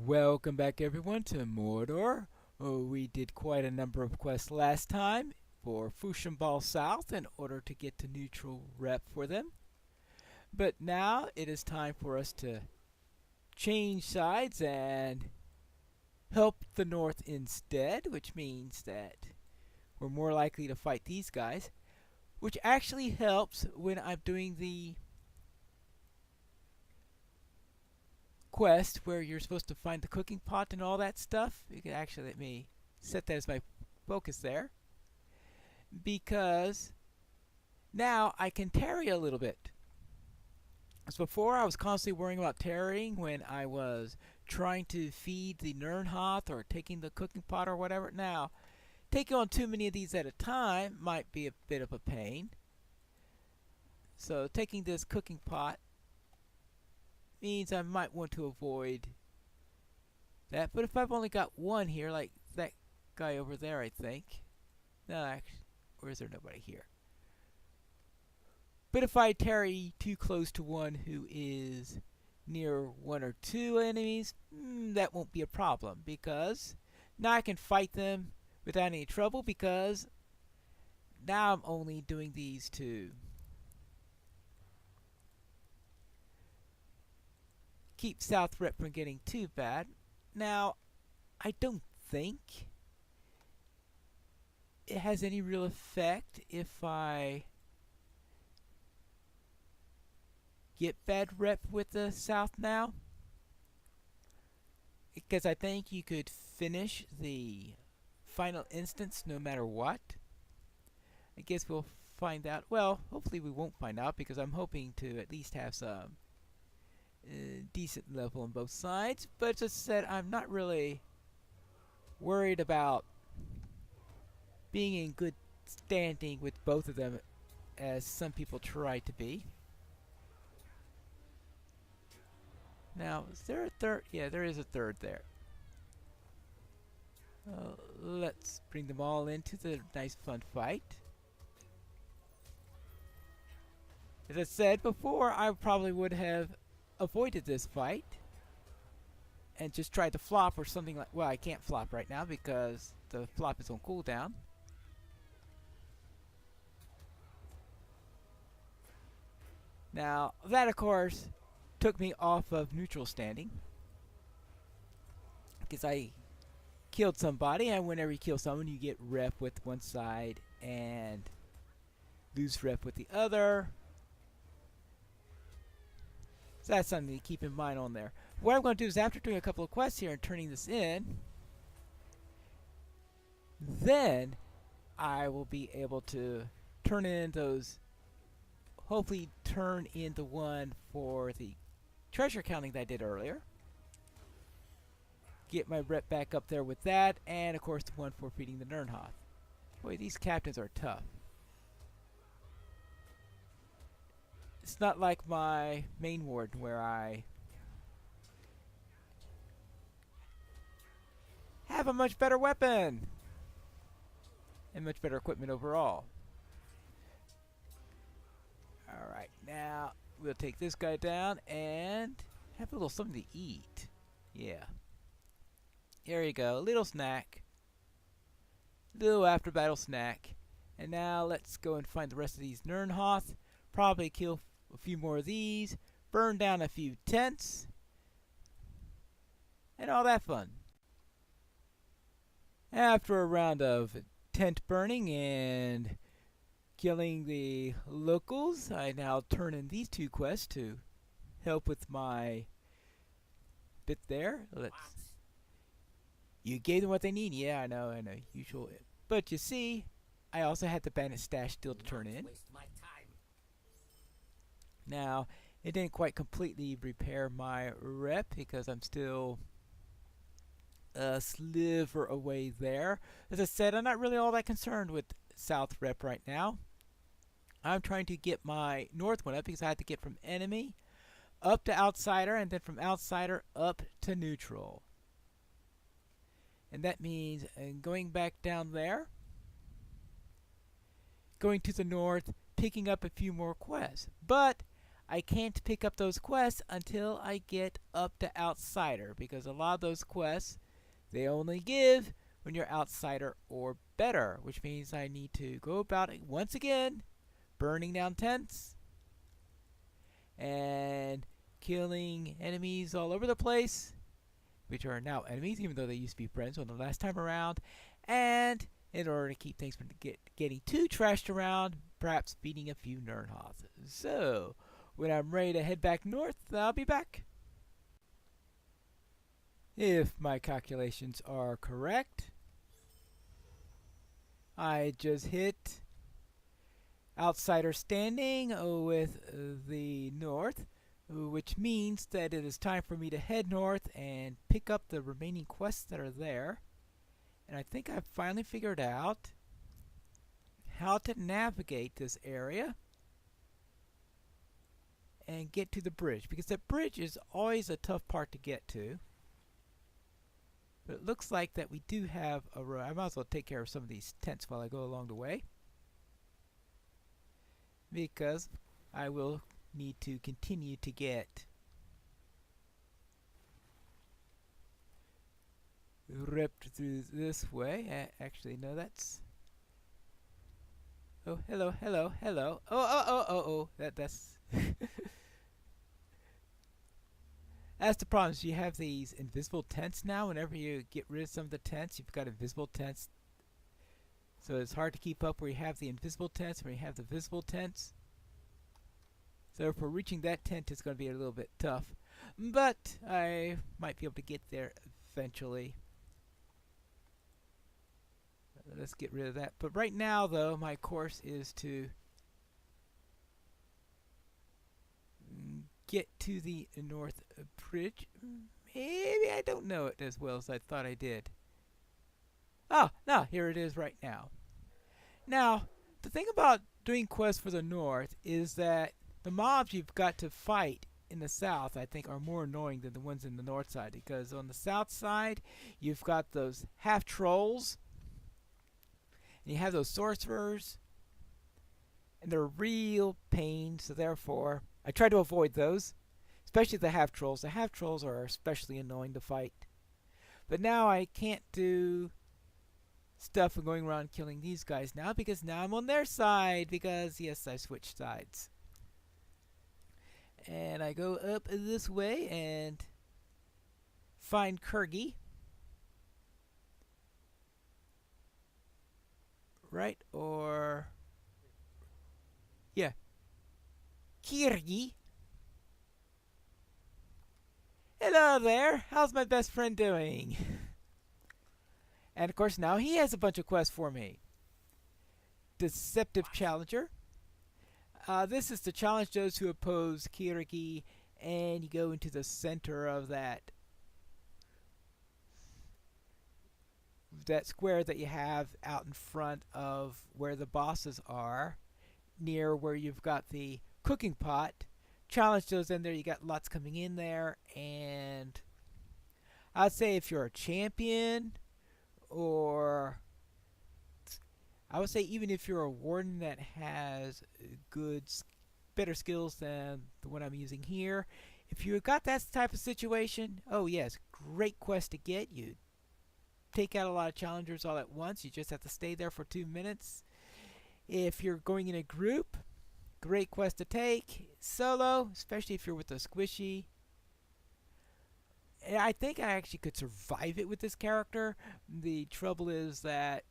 Welcome back everyone to Mordor. We did quite a number of quests last time for Fushionball South in order to get to neutral rep for them. But now it is time for us to change sides and help the North instead, which means that we're more likely to fight these guys, which actually helps when I'm doing the quest where you're supposed to find the cooking pot and all that stuff. You can actually let me set that as my focus there, because now I can tarry a little bit. As before, I was constantly worrying about tarrying when I was trying to feed the Nernhoth or taking the cooking pot or whatever. Now, taking on too many of these at a time might be a bit of a pain. So taking this cooking pot means I might want to avoid that. But if I've only got one here, like that guy over there, I think. No, actually, or is there nobody here? But if I tarry too close to one who is near one or two enemies, that won't be a problem, because now I can fight them without any trouble, because now I'm only doing these to keep South Rep from getting too bad. Now, I don't think it has any real effect if I get bad rep with the South now, because I think you could finish the final instance no matter what. I guess we'll find out. Well, hopefully we won't find out, because I'm hoping to at least have some decent level on both sides. But as I said, I'm not really worried about being in good standing with both of them, as some people try to be. Now, is there a third? Yeah, there is a third there. Let's bring them all into the nice fun fight. As I said before, I probably would have avoided this fight and just tried to flop or something like. Well, I can't flop right now because the flop is on cooldown. Now, that of course took me off of neutral standing, because I killed somebody, and whenever you kill someone, you get rep with one side and lose rep with the other. So that's something to keep in mind on there. What I'm going to do is, after doing a couple of quests here and turning this in, then I will be able to turn in those, hopefully turn in the one for the treasure counting that I did earlier. Get my rep back up there with that, and of course the one for feeding the Nernhoth. Boy, these captains are tough. It's not like my main ward where I have a much better weapon and much better equipment overall. Alright, now we'll take this guy down and have a little something to eat. Yeah. There you go, a little snack. Little after battle snack. And now let's go and find the rest of these Nernhoth. Probably kill a few more of these. Burn down a few tents. And all that fun. After a round of tent burning and killing the locals, I now turn in these two quests to help with my bit there. You gave them what they need. Yeah, I know. Usual. But you see, I also had the bandit stash still to turn in. Now, it didn't quite completely repair my rep, because I'm still a sliver away there. As I said, I'm not really all that concerned with South rep right now. I'm trying to get my North one up, because I had to get from enemy up to outsider, and then from outsider up to neutral. And that means going back down there, going to the north, picking up a few more quests. But I can't pick up those quests until I get up to Outsider, because a lot of those quests, they only give when you're Outsider or better, which means I need to go about it once again, burning down tents, and killing enemies all over the place, which are now enemies, even though they used to be friends when the last time around, and in order to keep things from getting too trashed around, perhaps beating a few Nernhoths. So, when I'm ready to head back north, I'll be back. If my calculations are correct, I just hit Outsider Standing with the north, which means that it is time for me to head north and pick up the remaining quests that are there. And I think I've finally figured out how to navigate this area and get to the bridge, because the bridge is always a tough part to get to. But it looks like that we do have a road. I might as well take care of some of these tents while I go along the way, because I will need to continue to get ripped through this way. Actually, no, that's... Oh, hello, hello, hello. Oh. That's... That's the problem. Is you have these invisible tents now. Whenever you get rid of some of the tents, you've got invisible tents. So it's hard to keep up where you have the invisible tents and where you have the visible tents. So for reaching that tent, it's going to be a little bit tough. But I might be able to get there eventually. Let's get rid of that. But right now, though, my course is to get to the north bridge. Maybe I don't know it as well as I thought I did. Ah, no, here it is right now. Now, the thing about doing quests for the north is that the mobs you've got to fight in the south, I think, are more annoying than the ones in the north side, because on the south side, you've got those half-trolls, and you have those sorcerers, and they're a real pain, so therefore I try to avoid those, especially the half-trolls. The half-trolls are especially annoying to fight. But now I can't do stuff of going around killing these guys now, because now I'm on their side, because, yes, I switched sides. And I go up this way and find Kurgi. Right? Or... yeah. Kirgi. Hello there. How's my best friend doing? And of course now he has a bunch of quests for me. Deceptive Challenger. This is to challenge those who oppose Kirgi, and you go into the center of that square that you have out in front of where the bosses are, near where you've got the cooking pot. Challenge those in there. You got lots coming in there, and I'd say if you're a champion, or I would say even if you're a warden that has better skills than the one I'm using here, if you got that type of situation, oh yes, great quest to get. You take out a lot of challengers all at once. You just have to stay there for 2 minutes. If you're going in a group, great quest to take. Solo, especially if you're with a squishy. And I think I actually could survive it with this character. The trouble is that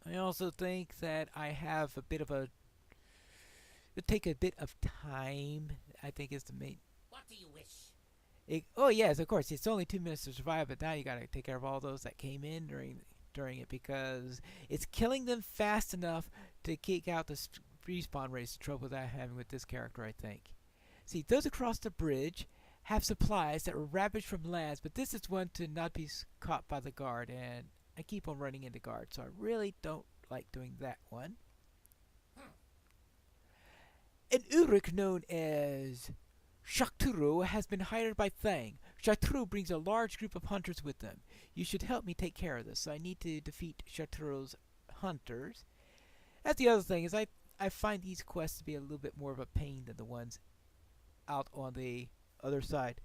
I also think that I have a bit of a... it'll take a bit of time, I think, is the main... What do you wish? Oh yes, of course. It's only 2 minutes to survive, but now you gotta take care of all those that came in during it, because it's killing them fast enough to kick out the respawn rates. The trouble that I'm having with this character, I think. See, those across the bridge have supplies that were ravaged from lands, but this is one to not be caught by the guard, and I keep on running into guards, so I really don't like doing that one. An Uruk known as Shakturu has been hired by Thang. Shakturu brings a large group of hunters with them. You should help me take care of this, so I need to defeat Shakturu's hunters. That's the other thing, is I find these quests to be a little bit more of a pain than the ones out on the other side.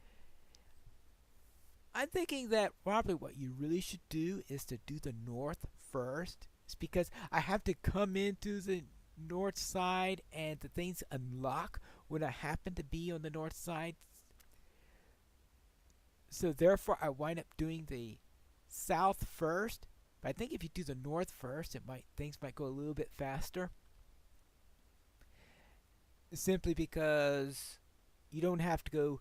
I'm thinking that probably what you really should do is to do the north first. It's because I have to come into the north side and the things unlock when I happen to be on the north side. So therefore I wind up doing the south first. But I think if you do the north first, things might go a little bit faster. Simply because you don't have to go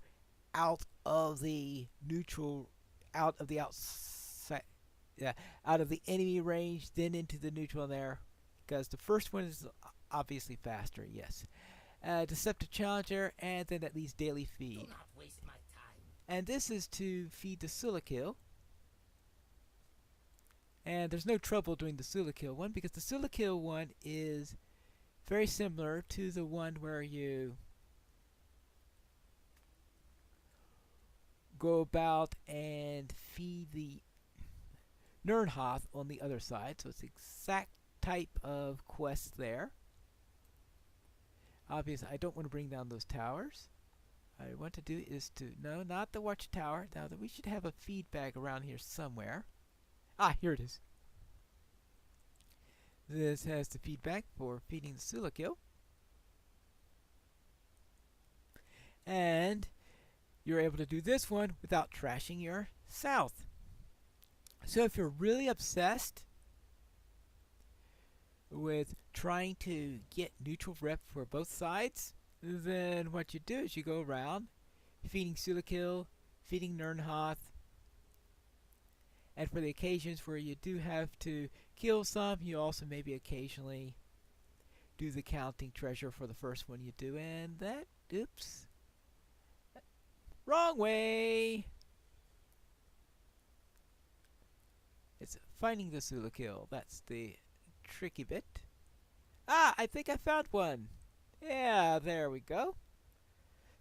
out of the neutral, out of the outside, yeah, out of the enemy range, then into the neutral there. Because the first one is obviously faster, yes. Deceptive Challenger, and then at least daily feed. Do not waste my time. And this is to feed the Silicil. And there's no trouble doing the Silicil one, because the Silicil one is very similar to the one where you go about and feed the Nirnhoth on the other side. So it's the exact type of quest there. Obviously, I don't want to bring down those towers. What I want to do is to, no, not the watchtower. Now that we should have a feed bag around here somewhere. Ah, here it is. This has the feedback for feeding the Silicil. And you're able to do this one without trashing your south. So if you're really obsessed with trying to get neutral rep for both sides, then what you do is you go around feeding Silicil, feeding Nirnhoth, and for the occasions where you do have to kill some, you also maybe occasionally do the counting treasure for the first one you do, and that, oops, wrong way! It's finding the Silicil, that's the tricky bit. Ah, I think I found one! Yeah, there we go.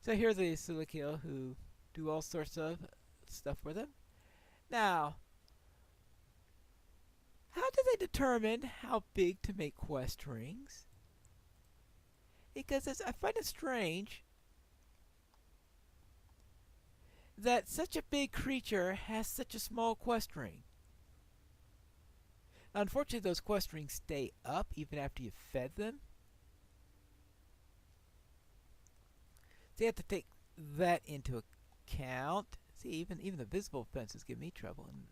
So here are the Silicil who do all sorts of stuff for them. Now, how do they determine how big to make quest rings? Because I find it strange that such a big creature has such a small quest ring. Unfortunately, those quest rings stay up even after you've fed them. So you have to take that into account. See, even the visible fences give me trouble. And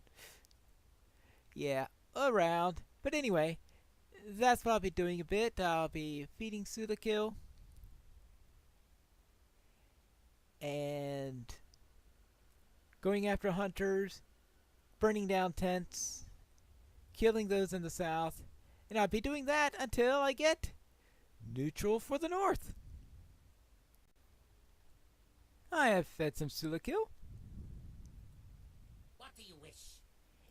yeah, around. But anyway, that's what I'll be doing a bit. I'll be feeding Silicil and going after hunters, burning down tents, killing those in the south, and I'll be doing that until I get neutral for the north. I have fed some Silicil. What do you wish?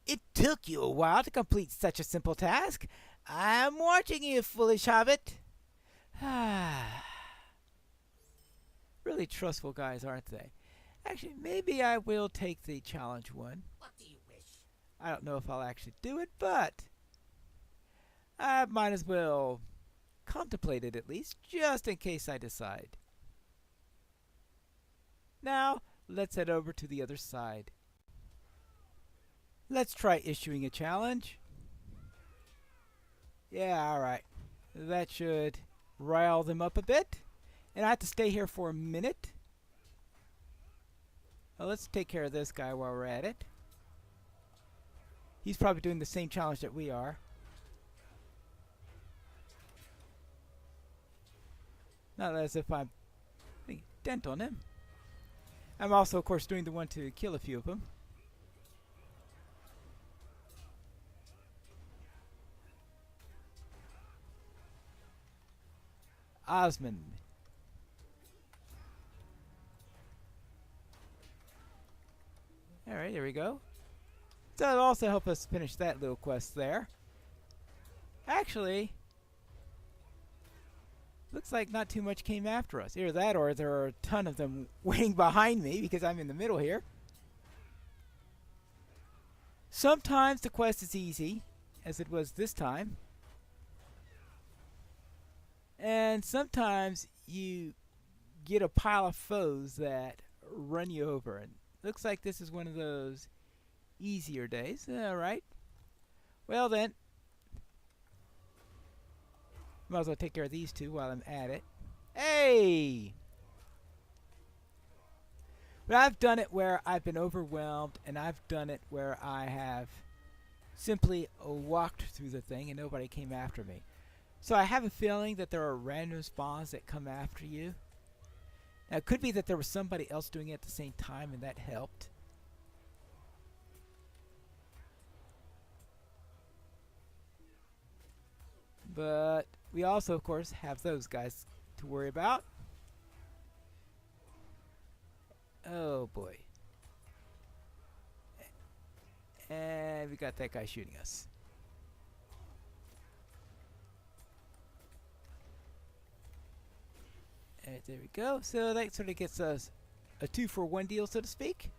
It took you a while to complete such a simple task. I'm watching you, foolish hobbit. Really trustful guys, aren't they? Actually, maybe I will take the challenge one. What do you wish? I don't know if I'll actually do it, but I might as well contemplate it at least, just in case I decide. Now, let's head over to the other side. Let's try issuing a challenge. Yeah, alright. That should rile them up a bit. And I have to stay here for a minute. Well, let's take care of this guy while we're at it. He's probably doing the same challenge that we are. Not as if I'm putting a dent on him. I'm also, of course, doing the one to kill a few of them. Osmond. Alright, there we go. So it'll also help us finish that little quest there. Actually, looks like not too much came after us. Either that or there are a ton of them waiting behind me because I'm in the middle here. Sometimes the quest is easy, as it was this time. And sometimes you get a pile of foes that run you over. And looks like this is one of those easier days. All right. Well then, might as well take care of these two while I'm at it. Hey! But I've done it where I've been overwhelmed, and I've done it where I have simply walked through the thing and nobody came after me. So I have a feeling that there are random spawns that come after you. Now, it could be that there was somebody else doing it at the same time and that helped. But we also, of course, have those guys to worry about. Oh boy. And we got that guy shooting us. And there we go. So that sort of gets us a 2-for-1 deal, so to speak.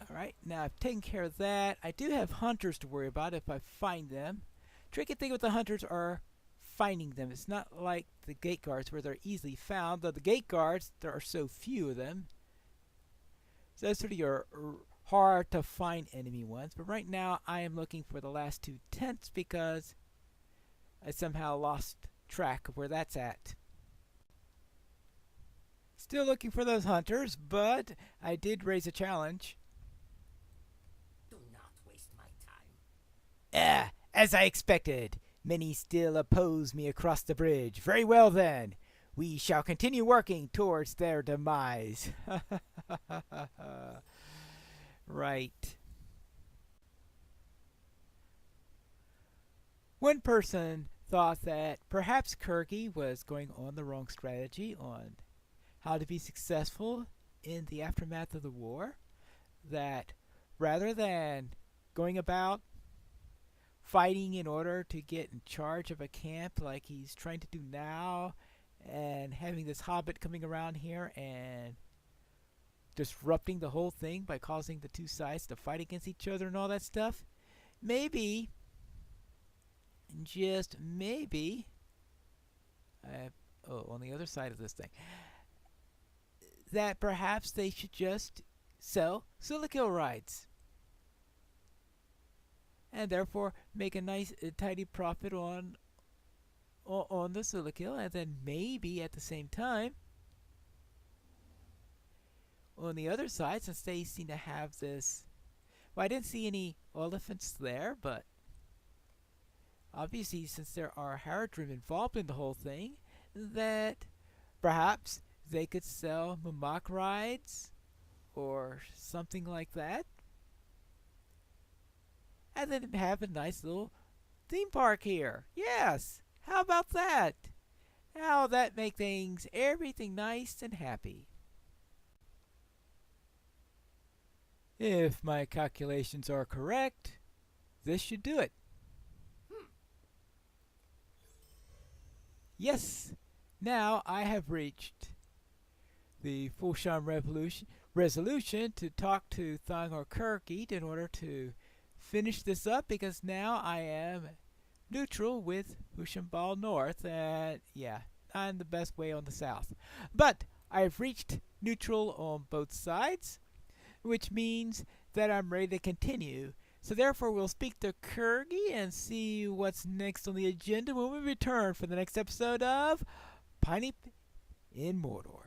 Alright, now I've taken care of that. I do have hunters to worry about if I find them. Tricky thing with the hunters are finding them. It's not like the gate guards where they're easily found. Though the gate guards, there are so few of them. So that's sort of your hard to find enemy ones. But right now I am looking for the last 2 tents because I somehow lost track of where that's at. Still looking for those hunters, but I did raise a challenge. Do not waste my time. As I expected, many still oppose me across the bridge. Very well then, we shall continue working towards their demise. Right. One person thought that perhaps Kirky was going on the wrong strategy on how to be successful in the aftermath of the war. That rather than going about fighting in order to get in charge of a camp like he's trying to do now, and having this hobbit coming around here and disrupting the whole thing by causing the two sides to fight against each other and all that stuff, maybe, just maybe, on the other side of this thing, that perhaps they should just sell Silikill rides and therefore make a nice tidy profit on the Silikill, and then maybe at the same time on the other side, since they seem to have this, well, I didn't see any elephants there, but obviously since there are Haradrim involved in the whole thing, that perhaps they could sell MAGIX rides or something like that, and then have a nice little theme park here. Yes, how about that? How would that make things, everything nice and happy? If my calculations are correct, this should do it. Yes, now I have reached the Fulsham resolution to talk to Thongor Kirky in order to finish this up, because now I am neutral with Fushambal North, and yeah, I'm the best way on the south. But I've reached neutral on both sides, which means that I'm ready to continue. So therefore we'll speak to Kirky and see what's next on the agenda when we return for the next episode of Pineleaf in Mordor.